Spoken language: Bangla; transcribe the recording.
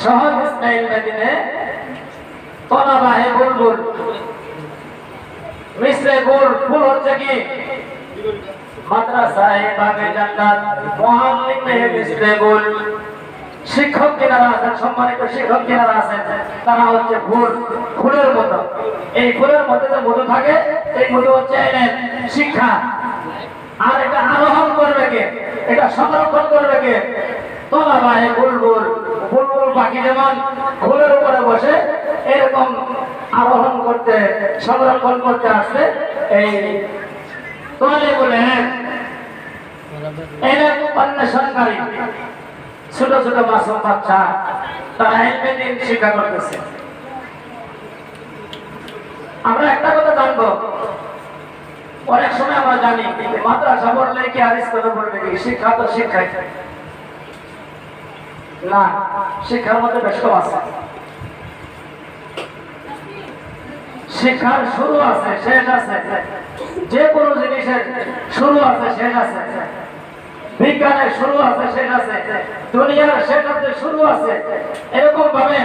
সহজ ইসমাইল মেদিনে তলাবাহে বুলবুল মিশ্রে গুল ফুল হচ্ছে কি মাদ্রাসায়ে বাগে জান্নাত মুআল্লিম মেহে মিশ্রে গুল শিক্ষক যারা আছেন সম্মানিত শিক্ষক যারা আছেন তারা হচ্ছে ফুল ফুলের মতো এই ফুলের মধ্যে যে মধু থাকে এই মধু হচ্ছে শিক্ষা আর এটা আরোহণ করবে কে এটা সংরক্ষণ করবে কে তলাবাহে বুলবুল বুলবুল পাখি যেমন ফুলের উপরে বসে এরকম আরোহণ করতে সংরক্ষণ করতে আসছে এই তালিবুল ইলম ইলম অন্বেষণকারী ছোট ছোট মাসুম বাচ্চা তারা ইলমে দ্বীন শিক্ষা করতেছে। আমরা একটা কথা জানবো অনেক সময় আমরা জানি মাদ্রাসা পড়লে কি আর স্কুলে পড়লে কি শিক্ষা তো শিক্ষাই না, শিক্ষার মধ্যে বেশ কম আছে। শিক্ষার শুরু আছে শেষ আছে, যে কোনো জিনিসের শুরু আছে শেষ আছে, বিজ্ঞানের শুরু আছে শেষ আছে, দুনিয়ার শেষ আছে শুরু আছে। এরকম ভাবে